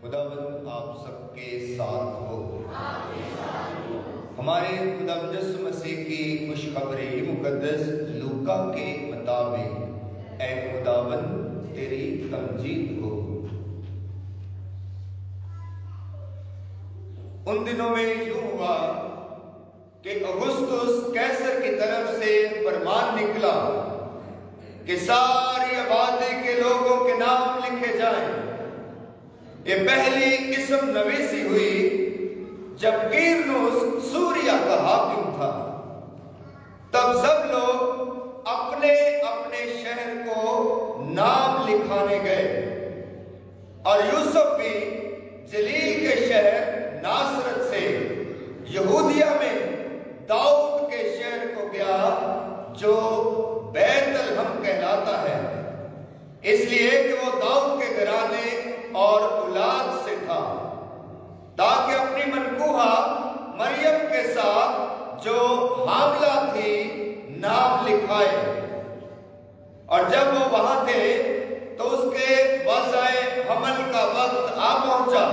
خداوند آپ سب کے ساتھ ہو۔ ہمارے خدا یسوع مسیح کی خوشخبری مقدس لوکا کے مطابق اے خداوند تیری تمجید ہو۔ ان دنوں میں یوں ہوا کہ اگسطس قیصر کی طرف سے فرمان نکلا کہ ساری آبادی کے لوگوں کے نام لکھے جائیں۔ یہ پہلی قسم نویسی ہوئی جب قیرنوس سوریا کا حاکم تھا۔ تب سب لوگ اپنے اپنے شہر کو نام لکھانے گئے، اور یوسف بھی جلیل کے شہر ناصرت سے یہودیہ میں داؤد کے شہر کو گیا جو بیت الحم کہلاتا ہے، اس لیے کہ وہ داؤد کے گھرانے اور اولاد سے تھا، تاکہ اپنی منکوہہ مریم کے ساتھ جو حاملہ تھی نام لکھائے۔ اور جب وہ وہاں تھے تو اس کے وضع حمل کا وقت آ پہنچا،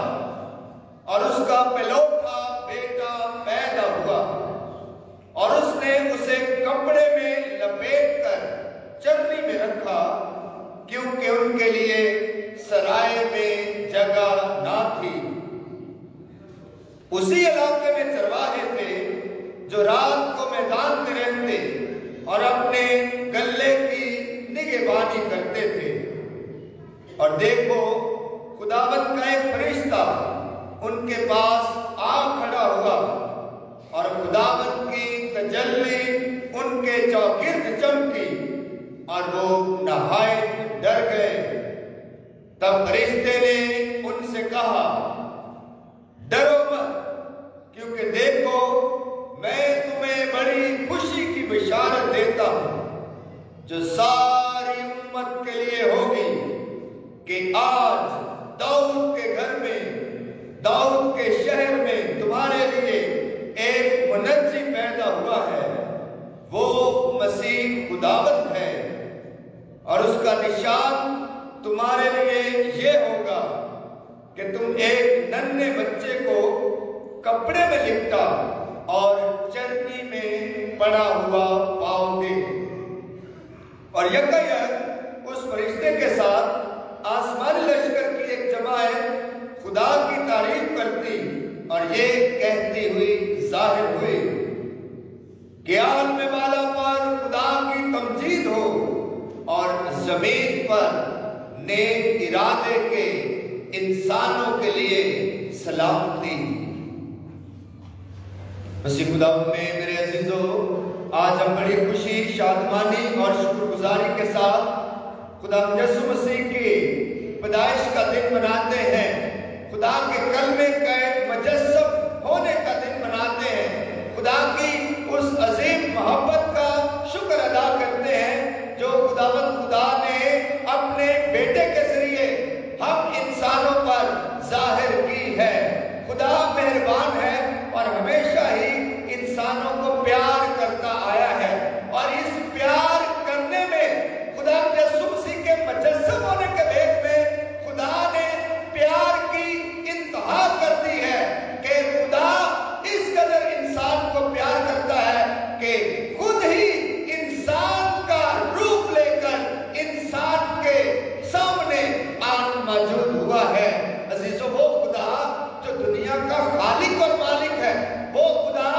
اور اس کا پلوٹا بیٹا پیدا ہوا، اور اس نے اسے کپڑے میں لپیٹ کر چرنی میں رکھا، کیونکہ ان کے لیے سرائے میں جگہ نہ تھی۔ اسی علاقے میں چرواہے تھے جو رات کو میدان میں رہتے اور اپنے گلے کی نگہبانی کرتے تھے۔ اور دیکھو، خداوند کا ایک فرشتہ ان کے پاس آ کھڑا ہوا، اور خداوند کی تجلی ان کے چوگرد چمکی، اور وہ نہایت ڈر گئے۔ تب فرشتے نے ان سے کہا، ڈرو مت، کیونکہ دیکھو میں تمہیں بڑی خوشی کی بشارت دیتا ہوں جو ساری امت کے لیے ہوگی، کہ آج داؤد کے گھر میں، داؤد کے شہر میں تمہارے لیے ایک منجی پیدا ہوا ہے، وہ مسیح خداوند ہے، اور اس کا نشان تمہارے لیے یہ ہوگا کہ تم ایک ننھے بچے کو کپڑے میں لپٹا اور چرنی میں پڑا ہوا پاؤ گے۔ اور یکایک اس فرشتے کے ساتھ آسمانی لشکر کی ایک جماعت خدا کی تعریف کرتی اور یہ کہتی ہوئی ظاہر ہوئی کہ عالم بالا پر خدا کی تمجید ہو، اور زمین پر نیک ارادے کے انسانوں کے لیے سلامتی۔ مسیح خدا میں میرے عزیزو، آج ہم بڑی خوشی، شادمانی اور شکر گزاری کے ساتھ خدا یسوع مسیح کی پیدائش کا دن مناتے ہیں، خدا کے کلمے کا مجسم ہونے کا دن مناتے ہیں، خدا کی اس عظیم محبت کا شکر ادا کرتے ہیں جو خدا نے اپنے بیٹے کے ذریعے ہم انسانوں پر ظاہر کی ہے۔ خدا مہربان ہے اور ہمیشہ ہی انسانوں کو پیار کرتا آیا ہے، اور اس پیار کرنے میں خدا یسوع مسیح کے مجسم ہونے کے بھید میں خدا نے پیار کی انتہا کر دی ہے کہ خدا اس قدر انسان کو پیار کرتا ہے کہ خود ہی انسان کا روپ لے کر انسان کے سامنے آن موجود ہوا ہے۔ عزیزو، وہ خدا جو دنیا کا خالق اور مالک ہے، وہ خدا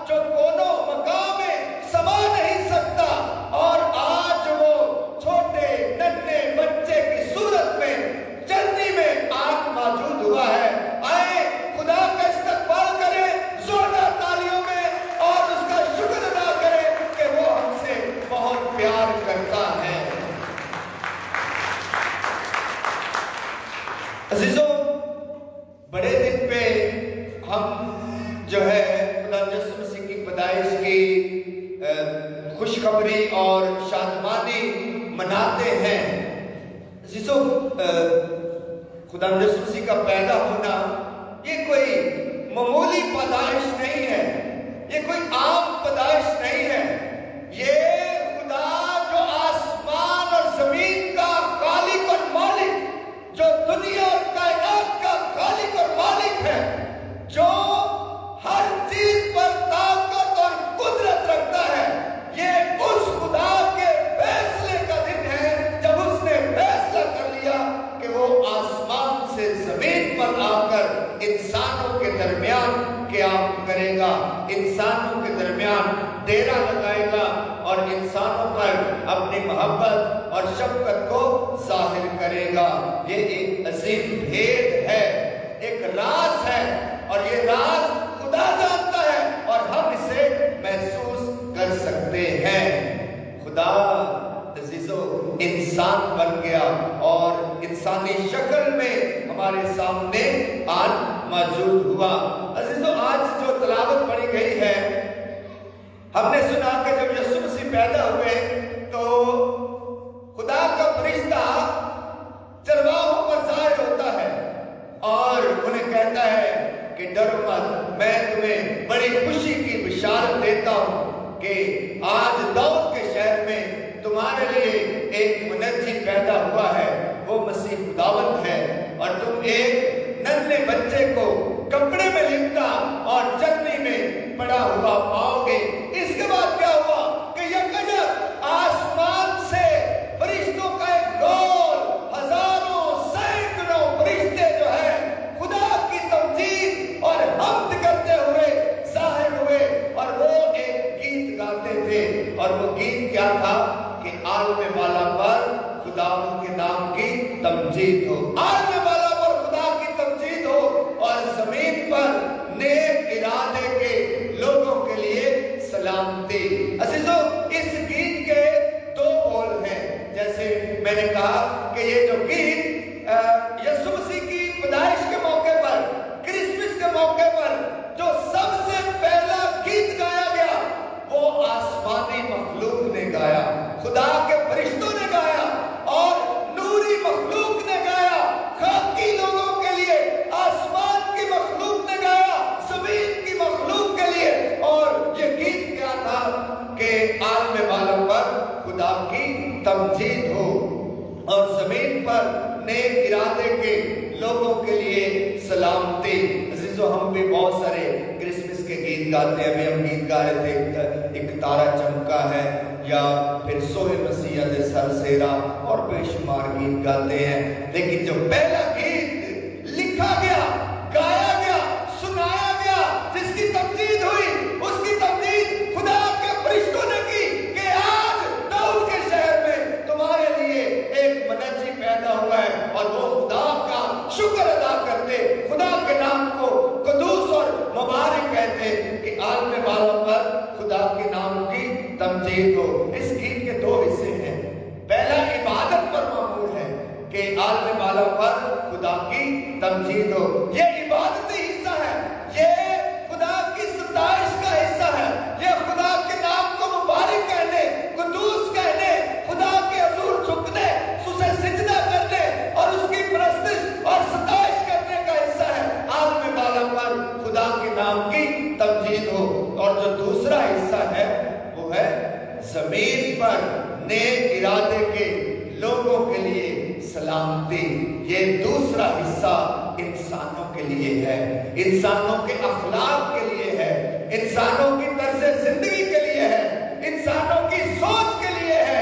جو کونوں مقام میں سما نہیں سکتا، اور آج وہ چھوٹے ننھے بچے کی صورت میں چرنی میں آن موجود ہوا ہے۔ آئے خدا کا استقبال کرے زوردار تالیوں میں، اور اس کا شکر ادا کرے کہ وہ ہم سے بہت پیار کرتا ہے۔ عزیزوں، بڑے دن پہ ہم جو ہے خدا یسوع مسیح کی پیدائش کی خوشخبری اور شادمانی مناتے ہیں۔ عزیزوں، خدا یسوع مسیح کا پیدا ہونا یہ کوئی معمولی پیدائش نہیں ہے، یہ کوئی عام پیدائش نہیں ہے، یہ خدا جو آسمان اور زمین کا خالق اور مالک، جو دنیا اور کائنات کا سے زمین پر آ کر انسانوں کے درمیان قیام کرے گا، انسانوں کے درمیان ڈیرا لگائے گا اور انسانوں پر اپنی محبت اور شفقت کو ظاہر کرے گا۔ یہ ایک عظیم بھید ہے، ایک راز ہے، اور یہ راز خدا جانتا ہے اور ہم اسے محسوس کر سکتے ہیں۔ خدا عزیزو انسان بن گیا اور انسانی شکل میں ہمارے سامنے آج موجود ہوا۔ عزیزو آج جو تلاوت پڑھی گئی ہے، ہم نے سنا کہ جب یسوع مسیح پیدا ہوئے تو خدا کا فرشتہ چرواہوں پر ظاہر ہوتا ہے اور انہیں کہتا ہے کہ ڈرو مت، میں تمہیں بڑی خوشی کی بشارت دیتا ہوں کہ آج داؤد کے شہر میں تمہارے لیے ایک منجی پیدا ہوا ہے، وہ مسیح خداوند ہے، اور تم ایک ننھے بچے کو کپڑے میں لپٹا اور چٹنی میں پڑا ہوا پاؤ گے۔ اس کے بعد کیا ہوا کہ یکجہت آسمان سے فرشتوں کا ایک گول، ہزاروں سینکڑوں فرشتے جو ہے خدا کی تمجید اور حمد کرتے ہوئے ظاہر ہوئے، اور وہ ایک گیت گاتے تھے، اور وہ گیت کیا تھا کہ عالم بالا پر خدا کے نام کی تمجید ہو، عالم بالا پر خدا کی تمجید ہو، اور زمین پر نیک ارادے کے لوگوں کے لیے سلامتی۔ عزیزو اس گیت کے دو بول ہیں، جیسے میں نے کہا کہ یہ جو گیت یسوع مسیح کی پیدائش کے موقع پر، کرسمس کے موقع پر جو سب سے پہلا گیت گایا گیا وہ آسمانی مخلوق نے گایا، خدا کے فرشتوں نے گایا اور نوری مخلوق نے گایا، خاکی لوگوں کے لیے آسمان کی مخلوق نے گایا، زمین کی مخلوق کے لیے۔ اور یہ گیت کیا تھا کہ عالم بالا پر خدا کی تمجید ہو اور زمین پر نیک ارادے کے لوگوں کے لیے سلامتی۔ عزیزو ہم بھی بہت سارے کرسمس کے گیت گاتے ہیں، ہم گیت گا رہے تھے ایک تارا چمکا ہے، یا پھر سوئے مسیح دے سر سیرا، اور بے شمار گیت گاتے ہیں، لیکن جو پہلا گیت لکھا گیا، گایا گیا، سنایا گیا، جس کی تمجید ہوئی، اس کی تمجید خدا کے فرشتوں نے کی کہ آج داؤد کے شہر میں تمہارے لیے ایک منجی پیدا ہوا ہے، اور وہ خدا کا شکر ادا کرتے، خدا کے نام کو قدوس اور مبارک کہتے کہ عالم بالا پر خدا کے نام کی تمجید ہو۔ اس گیت کے دو حصے ہیں، پہلا عبادت پر معمول ہے کہ عالم بالا پر خدا کی تمجید ہو، یہ عبادتی حصہ ہے، یہ خدا کی ستائش کا حصہ ہے، یہ خدا کے نام کو مبارک کہنے، قدوس کہنے، خدا کے حضور جھکنے، اسے سجدہ کرنے اور اس کی پرستش اور ستائش کرنے کا حصہ ہے۔ عالم بالا پر خدا کے نام کی تمجید ہو، اور جو دوسرا حصہ ہے وہ ہے زمین پر نیک ارادے کے لوگوں کے لیے سلامتی۔ یہ دوسرا حصہ انسانوں کے لیے ہے، انسانوں کے اخلاق کے لیے ہے، انسانوں کی طرز زندگی کے لیے ہے، انسانوں کی سوچ کے لیے ہے،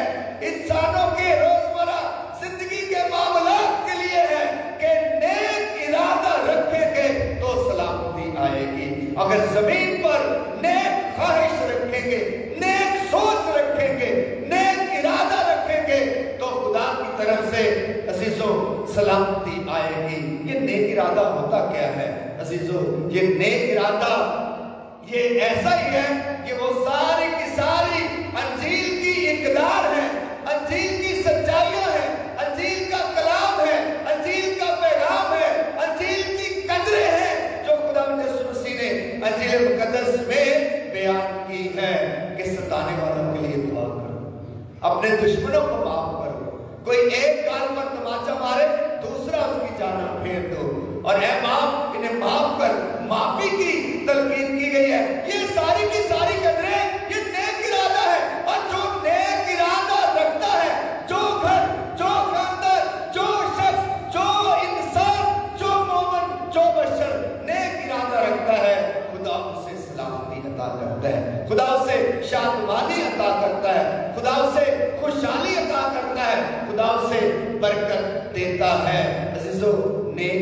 انسانوں کے روزمرہ زندگی کے معاملات کے لیے ہے کہ نیک ارادہ رکھیں گے تو سلامتی آئے گی۔ اگر زمین پر نیک خواہش رکھیں گے، نیک سوچ رکھیں گے، نیک ارادہ رکھیں گے تو خدا کی طرف سے عزیزو سلامتی آئے گی۔ یہ نیک ارادہ ہوتا کیا ہے عزیزو؟ یہ نیک ارادہ یہ ایسا ہی ہے کہ وہ ساری کی ساری انجیل کی اقدار ہے، انجیل کی سچائیاں ہیں، انجیل کا کلام ہے، انجیل کا پیغام ہے، انجیل کی قدریں ہیں جو خدا یسوع مسیح نے انجیل مقدس میں بیان کی ہے کہ ستانے والوں کے لیے دعا کرو، اپنے دشمنوں کو معاف کرو، کوئی ایک گال پر تماچا مارے دوسرا اس کی جانب پھیر دو، اور اے باپ انہیں معاف کر، معافی کی تلقین کی گئی ہے۔ یہ ساری کی ساری قدریں یہ نیک ارادہ ہے، اور جو نیک ارادہ رکھتا ہے، جو گھر، جو خاندان، جو شخص، جو انسان، جو مومن، جو بشر نیک ارادہ رکھتا ہے، خدا اسے سلامتی عطا کرتا ہے، خدا اسے شادمانی عطا کرتا ہے، خدا اسے خوشحالی عطا کرتا ہے، خدا اسے برکت دیتا ہے۔ عزیزو نیک